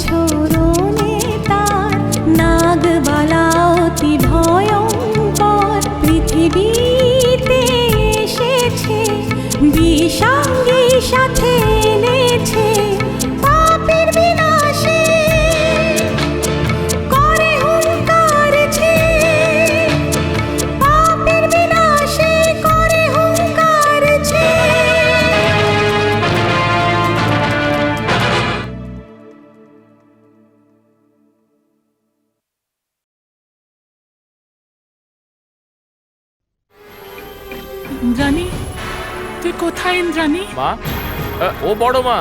ছোড়নে তার নাগবালা অতি ভয়ঙ্কর পৃথিবীতে এসেছে বিষাঙ্গী সাথে এনেছে পাপের বিনাশে করে হুঙ্কার ছে পাপের বিনাশে করে হুঙ্কার ছে। ইন্দ্রাণী, তুই কোথায় ইন্দ্রাণী? মা, ও বড় মা,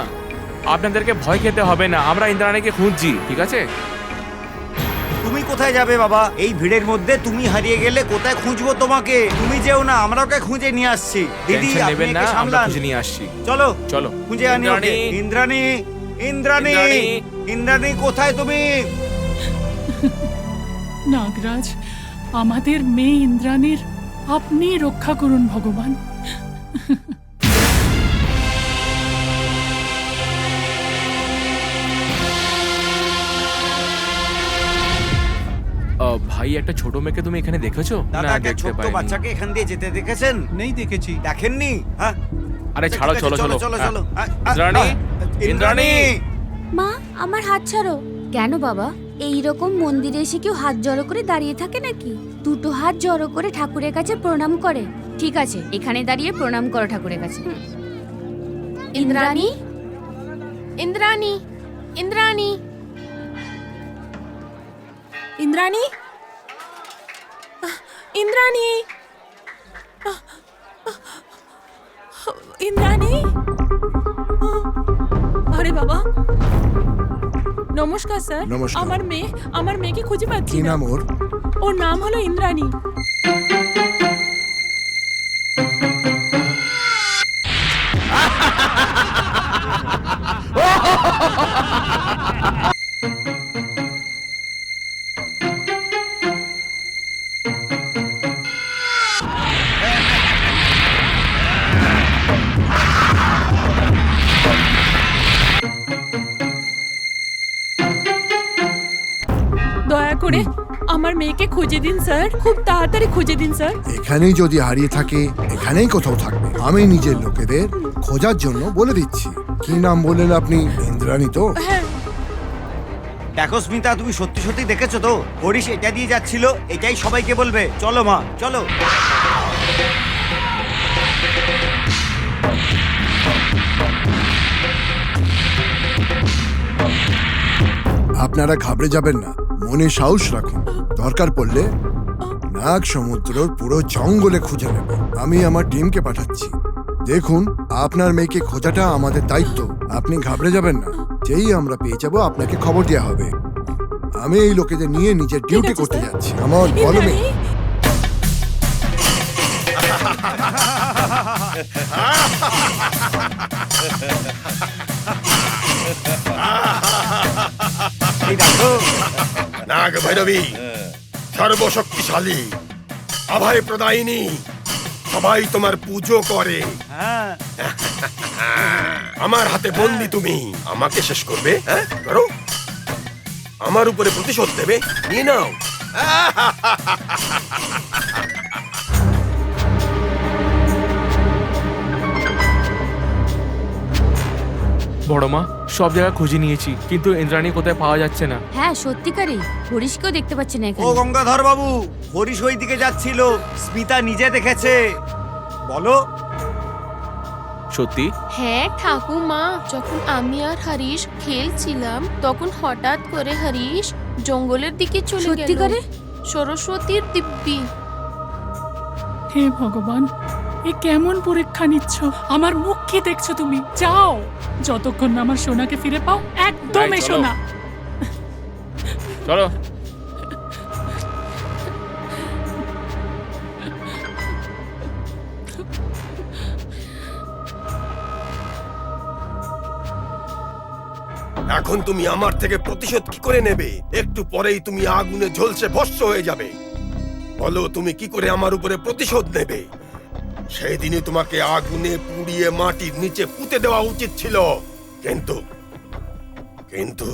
আপনাদেরকে ভয় খেতে হবে না, আমরা ইন্দ্রাণীকে খুঁজছি, ঠিক আছে? তুমি কোথায় যাবে বাবা? এই ভিড়ের মধ্যে তুমি হারিয়ে গেলে কোথায় খুঁজবো তোমাকে? তুমি যেও না, আমরা ওকে খুঁজে নিয়ে আসছি। দিদি টেনশন আপনি নেবেন না, একে আমরা সামলান। খুঁজে নিয়ে আসছি। চলো চলো খুঁজে আনি ওকে। ইন্দ্রাণী, ইন্দ্রাণী, ইন্দ্রাণী কোথায় তুমি? নাগরাজ, আমাদের মেয়ে ইন্দ্রাণীর আপনি রক্ষা করুন ভগবান। ভাই, একটা ছোট মেয়েকে তুমি এখানে দেখেছো? দাদা না, একটা দেখতে ছোট্ট পাইনি। বাচ্চাকে এখান দিয়ে যেতে দেখেছেন? নেই দেখেছি। দেখেননি? হ্যাঁ আরে ঠিক ছাড়ো, আছে, চলো চলো চলো হ্যাঁ। চলো। ইন্দ্রাণী, ইন্দ্রাণী। মা, আমার হাত ছাড়ো। কেন বাবা, এই রকম মন্দিরে এসে কেউ হাত জড়ো করে দাঁড়িয়ে থাকে নাকি? দুটো হাত জড়ো করে ঠাকুরের কাছে প্রণাম করে। ঠিক আছে, এখানে দাঁড়িয়ে প্রণাম করো ঠাকুরের কাছে। ইন্দ্রাণী, ইন্দ্রাণী, ইন্দ্রাণী, ইন্দ্রাণী, ইন্দ্রাণী, ইন্দ্রাণী। আরে বাবা, নমস্কার স্যার। নমস্কার। আমার মেয়েকে খুঁজে পাচ্ছি কি না। নাম ওর? ওর নাম হলো ইন্দ্রাণী। দয়া করে আমার মেয়েকে খুঁজে দিন স্যার, খুব তাড়াতাড়ি খুঁজে দিন স্যার। এখানেই যদি হারিয়ে থাকে এখানেই কোথাও থাকবে। আমি নিজের লোকেদের খোঁজার জন্য বলে দিচ্ছি। কি নাম বললেন আপনি? ইন্দ্রাণী তো? হ্যাঁ, দেখো স্মিতা, তুমি সত্যি সত্যি দেখেছো তো? হরিশ এটা দিয়ে যাচ্ছিল, এটাই সবাইকে বলবে। চলো মা, চলো। আপনারা ঘাবড়ে যাবেন না, মনে সাহস রাখুন। দরকার পড়লে নাগ সমুদ্রের পুরো জঙ্গলে খুঁজে নেব। আমি আমার টিমকে পাঠাচ্ছি। দেখুন, আপনার মেয়েকে খোঁজাটা আমাদের দায়িত্ব। আপনি ঘাবড়ে যাবেন না, যেই আমরা পেয়ে যাবো আপনাকে খবর দেওয়া হবে। আমি এই লোকেদের নিয়ে নিজের ডিউটি আছে, করতে স্যার। যাচ্ছি। আমার বলো ইন্দ্রাণী, মেয়ে। এই দেখো, নাগ ভৈরবী সর্বশক্তিশালী, অভয় প্রদায়িনী, সবাই তোমার পুজো করে। হ্যাঁ আমার হাতে বন্দি তুমি, আমাকে শেষ করবে? হ্যাঁ, করো। আমার উপরে প্রতিশোধ দেবে, নিয়ে নাও। বড় মা, সব জায়গা খুঁজে নিয়েছি, কিন্তু ইন্দ্রাণী কোথায় পাওয়া যাচ্ছে না। হ্যাঁ সত্যিকারই হরিশকেও দেখতে পাচ্ছি না ও এখানে। গঙ্গাধর বাবু, হরিশ ওই দিকে যাচ্ছিল, স্মিতা নিজে দেখেছে। বলো। সত্যি? হ্যাঁ ঠাকুমা, যখন আমি আর হরিশ খেলছিলাম তখন হঠাৎ করে হরিশ জঙ্গলের দিকে চলে গেল। সত্যিকারে? সরস্বতীর দিব্যি। হে ভগবান, এ কেমন পরীক্ষা নিচ্ছ? আমার মুখ কি দেখছো তুমি? যাও, যতক্ষণ না আমার সোনাকে ফিরে পাও একদম এই, এসো চলো। না। চলো। এখন তুমি আমার থেকে প্রতিশোধ কি করে নেবে? একটু পরেই তুমি আগুনে ঝলসে ভস্ম হয়ে যাবে। বলো, তুমি কি করে আমার উপরে প্রতিশোধ নেবে? সেই দিনই তোমাকে আগুনে পুড়িয়ে মাটির নিচে পুঁতে দেওয়া উচিত ছিল, কিন্তু কিন্তু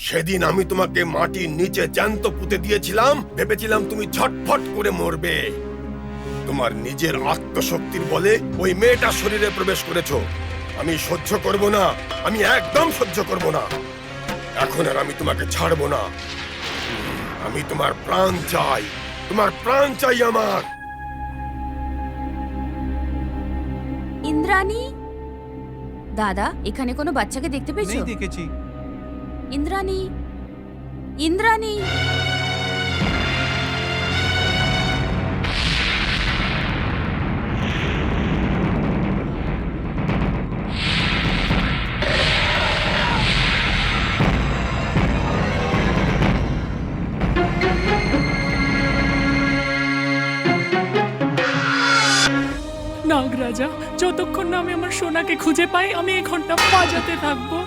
সেদিন আমি তোমাকে মাটির নিচে জ্যান্ত পুঁতে দিয়েছিলাম, ভেবেছিলাম তুমি ঝটফট করে মরবে। তোমার নিজের আত্মশক্তির বলে ওই মেয়েটার শরীরে প্রবেশ করেছো। আমি সহ্য করব না, আমি একদম সহ্য করব না। এখন আর আমি তোমাকে ছাড়বো না। আমি তোমার প্রাণ চাই, তোমার প্রাণ চাই আমার। ইন্দ্রাণী, দাদা এখানে কোনো বাচ্চাকে দেখতে পেয়েছো? দেখেছি। ইন্দ্রাণী, ইন্দ্রাণী। নাগরাজা, যতক্ষণ না আমি আমার সোনাকে খুঁজে পাই আমি এই ঘন্টা বাজাতে থাকবো।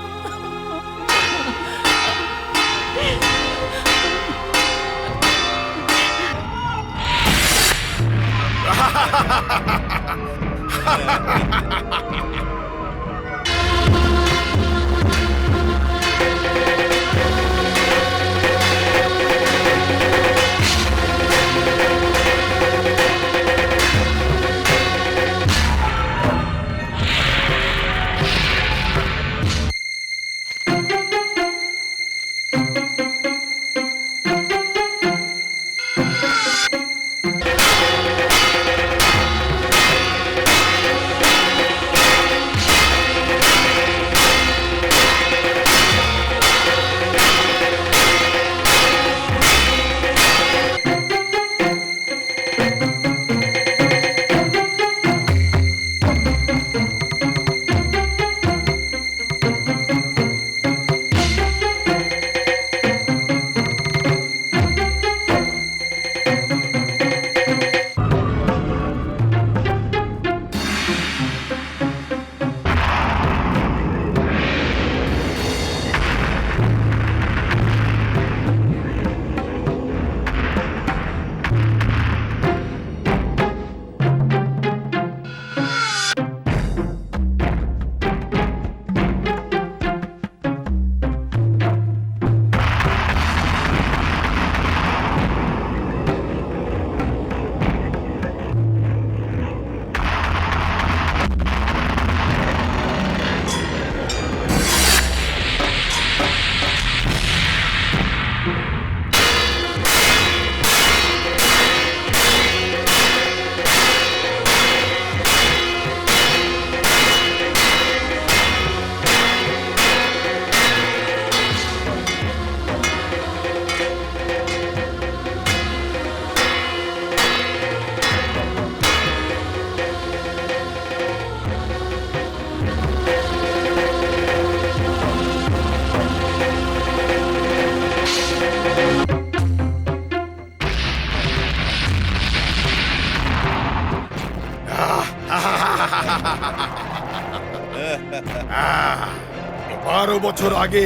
বারো বছর আগে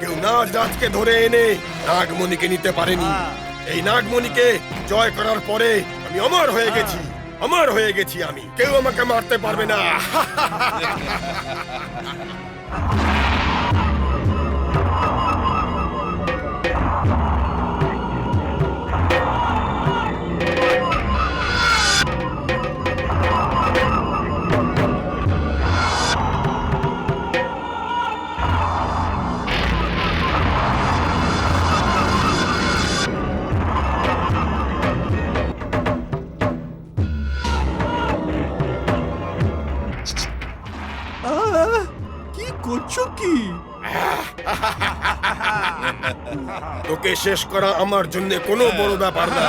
কেউ নাগরাজকে ধরে এনে নাগমণিকে নিতে পারেনি। এই নাগমণিকে জয় করার পরে আমি অমর হয়ে গেছি, অমর হয়ে গেছি আমি। কেউ আমাকে মারতে পারবে না। কি করছো কি? তোকে শেষ করা আমার জন্য কোনো বড় ব্যাপার না।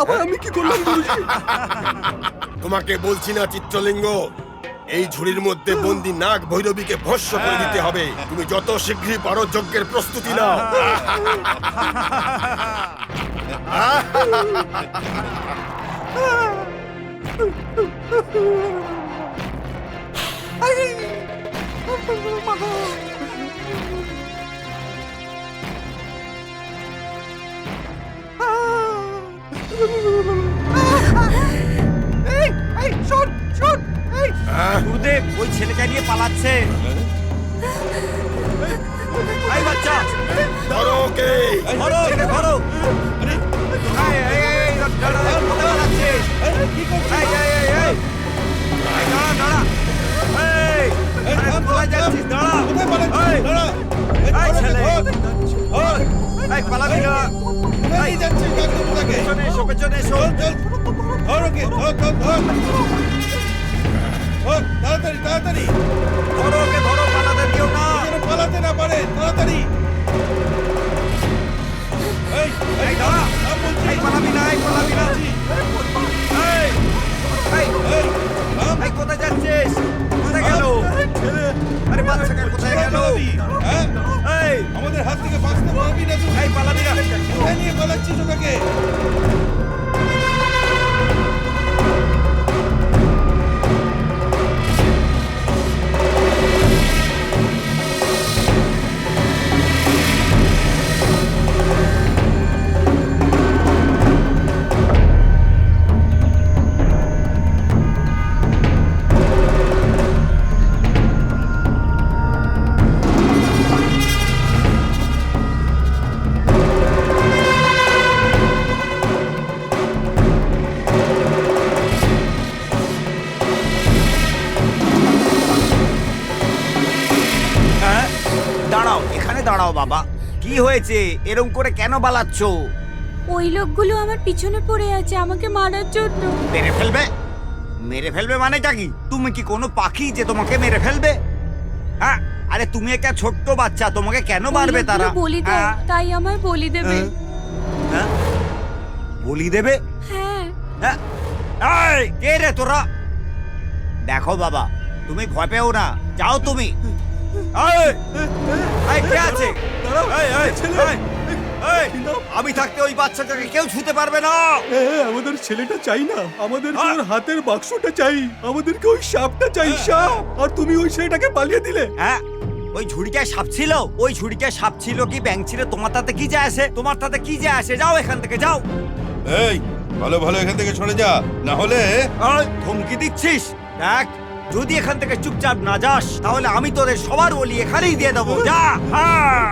আবার আমি কি করলাম গুরুজি? তোমাকে বলছি না চিত্রলিঙ্গ, এই ঝুড়ির মধ্যে বন্দি নাগ ভৈরবীকে ভস্ম করে দিতে হবে। তুমি যত শীঘ্রই পারো যজ্ঞের প্রস্তুতি নাও। গুরুদেব, ওই ছেলেটা নিয়ে পালাচ্ছে। এই বাচ্চা, আমাকে। ধরো একে ধরো। এই, এই, এই, দাঁড়া, দাঁড়া, কোথায় পালাচ্ছিস? এই, এই, এই, এই। এই, দাঁড়া, দাঁড়া। এই, আরে কোথায় যাচ্ছিস? দাঁড়া। এই, এই, ছেলে। এই, পালাবি না। এই, পেছনে এসো, পেছনে এসো। ধরো ওকে, ধরো, পালাতে দিও না। এই, দাঁড়া। এই, পালাবি না, এই, পালাবি না। এই, এই, এই, কোথায় যাচ্ছিস? কোথায় গেল? আরে বাচ্চাটা কোথায় গেল? এই, আমাদের হাত থেকে বাঁচতে পারবি না তুই। এই, পালাবি না। কোথায় নিয়ে পালাচ্ছিস ওটাকে? হ্যাঁ? দাঁড়াও, এখানে দাঁড়াও বাবা। কি হয়েছে? এরকম করে কেন পালাচ্ছ? ওই লোকগুলো আমার পিছনে পড়ে আছে আমাকে মারার জন্য। মেরে ফেলবে? মেরে ফেলবে মানেটা কি? তুমি কি কোনো পাখি যে তোমাকে মেরে ফেলবে? হ্যাঁ, আরে তুমি একটা ছোট্ট বাচ্চা, তোমাকে কেন ওই মারবে তারা? লোকগুলো বলি দেয়, হ্যাঁ? তাই আমায় বলি দেবে। হ্যাঁ? বলি দেবে? হ্যাঁ। হ্যাঁ? এই, কে রে তোরা? দেখো বাবা, তুমি ভয় পেও না, যাও তুমি। এই, এই, কে আছে? এই, এই, এই, এই, আমি থাকতে ওই বাচ্চাটাকে কেউ ছুতে পারবে না। আমাদের ছেলেটা চাই না, আমাদের হ্যাঁ। ওর হাতের বাক্সটা চাই, আমাদেরকে ওই সাপটা চাই, সাপ। আর তুমি ওই ছেলেটাকে পালিয়ে দিলে। হ্যাঁ, ওই ঝুড়িটায় সাপ ছিল? ওই ঝুড়িটায় সাপ ছিল কি ব্যাঙ ছিল, তোমার তাতে কি যায় আসে? তোমার তাতে কি যায় আসে? যাও এখান থেকে, যাও। এই, ভালো ভালো এখান থেকে সরে যা, না হলে এই, ধমকি দিচ্ছিস? দেখ, যদি এখান থেকে চুপচাপ না যাস তাহলে আমি তোদের সবার বলি এখানেই দিয়ে দেবো। যা। হ্যাঁ।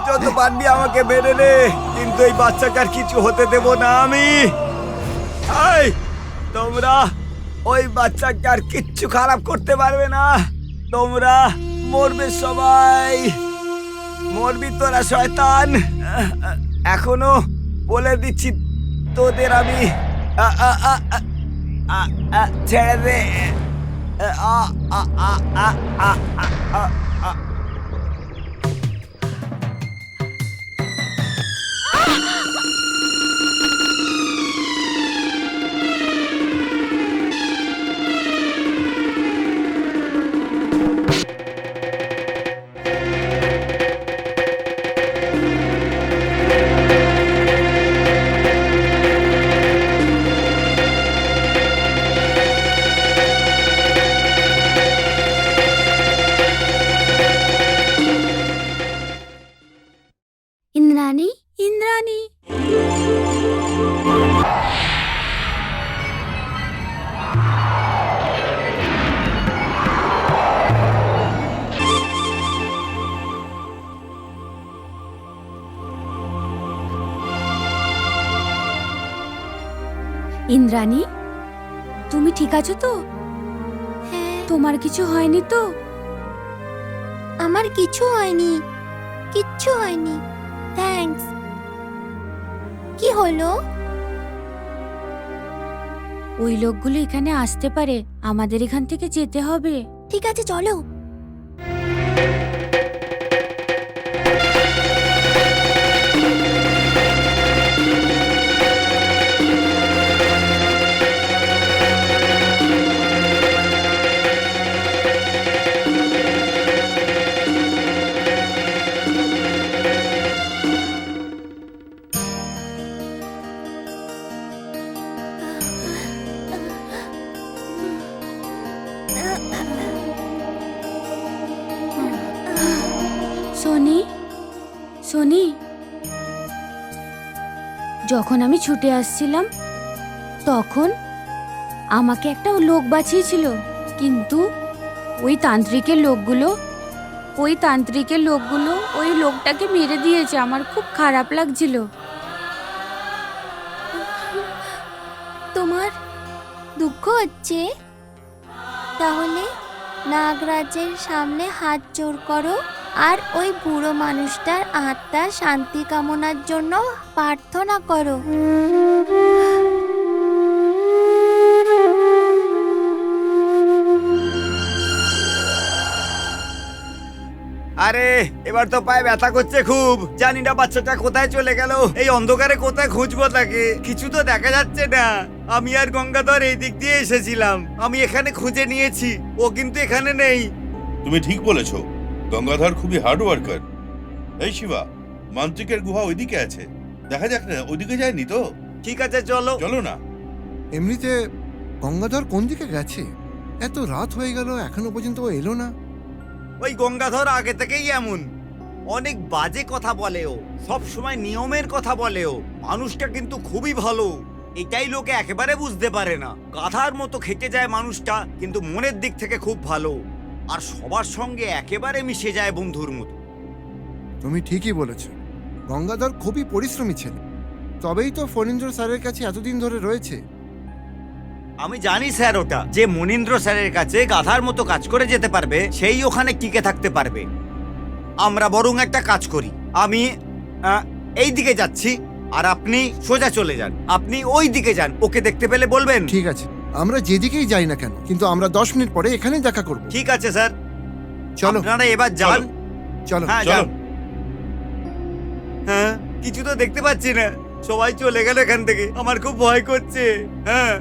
যত পারবি আমাকে মেরে নে, কিন্তু এই বাচ্চাটার কিছু হতে দেব না আমি। এই, তোমরা ওই বাচ্চাটার কিচ্ছু খারাপ করতে পারবে না। তোমরা মরবে সবাই, মরবি তোরা শয়তান। এখনো বলে দিচ্ছি তোদের আমি ছেড়ে দে। इंद्राणी, इंद्राणी। ইন্দ্রাণী, তুমি ঠিক আছো তো? হ্যাঁ, তোমার কিছু হয়নি তো? আমার কিছু হয়নি, কিচ্ছু হয়নি, থ্যাঙ্কস। কি হলো? ওই লোকগুলো এখানে আসতে পারে, আমাদের এখান থেকে যেতে হবে। ঠিক আছে, চলো। সোনি, সোনি, যখন আমি ছুটে আসছিলাম তখন আমাকে একটা লোক বাঁচিয়েছিল, কিন্তু ওই তান্ত্রিকের লোকগুলো ওই লোকটাকে মেরে দিয়েছে। আমার খুব খারাপ লাগছিল। তোমার দুঃখ হচ্ছে? তাহলে নাগরাজের সামনে হাত জোড় করো আর ওই বুড়ো মানুষটার আত্মার শান্তি কামনার জন্য প্রার্থনা করো। আরে এবার তো পায়ে ব্যথা করছে খুব। জানি না বাচ্চাটা কোথায় চলে গেল। এই অন্ধকারে কোথায় খুঁজবো তাকে? কিছু তো দেখা যাচ্ছে না। আমি আর গঙ্গাধর এই দিক দিয়ে এসেছিলাম, আমি এখানে খুঁজে নিয়েছি, ও কিন্তু এখানে নেই। তুমি ঠিক বলেছো, গঙ্গাধর খুবই হার্ড ওয়ার্কার। এই শিবা, মান্ত্রিকের গুহা ওইদিকে আছে, দেখা যাক না, ওইদিকে যায়নি তো? ঠিক আছে চলো। চলো না। এমনিতে গঙ্গাধর কোন দিকে গেছে? এত রাত হয়ে গেল এখনো পর্যন্ত ও এলো না। ওই গঙ্গাধর আগে থেকেই এমন, অনেক বাজে কথা বলে ও, সব সময় নিয়মের কথা বলে ও। মানুষটা কিন্তু খুবই ভালো, এটাই লোকে একেবারে বুঝতে পারে না। গাধার মতো খেটে যায় মানুষটা, কিন্তু মনের দিক থেকে খুব ভালো, আর সবার সঙ্গে একেবারে মিশে যায় বন্ধুর মতো। তুমি ঠিকই বলেছ, গঙ্গাধর খুবই পরিশ্রমী ছেলে, তবেই তো ফণীন্দ্র স্যারের কাছে এতদিন ধরে রয়েছে। আমি জানি স্যার, ওটা যে মনীন্দ্র স্যারের কাছে গাধার মতো কাজ করে যেতে পারবে সেই ওখানে টিকে থাকতে পারবে। আমরা বরং একটা কাজ করি, আমি এই দিকে যাচ্ছি আর আপনি সোজা চলে যান, আপনি ওই দিকে যান, ওকে দেখতে পেলে বলবেন। ঠিক আছে, আমরা যেদিকেই যাই না কেন, কিন্তু আমরা 10 মিনিট পরে এখানেই দেখা করব। ঠিক আছে স্যার, চলো আপনারা এবার যান। চলো হ্যাঁ চলো। যান। হ্যাঁ, কিছু তো দেখতে পাচ্ছি না, সবাই চলে গেল এখান থেকে, আমার খুব ভয় করছে। হ্যাঁ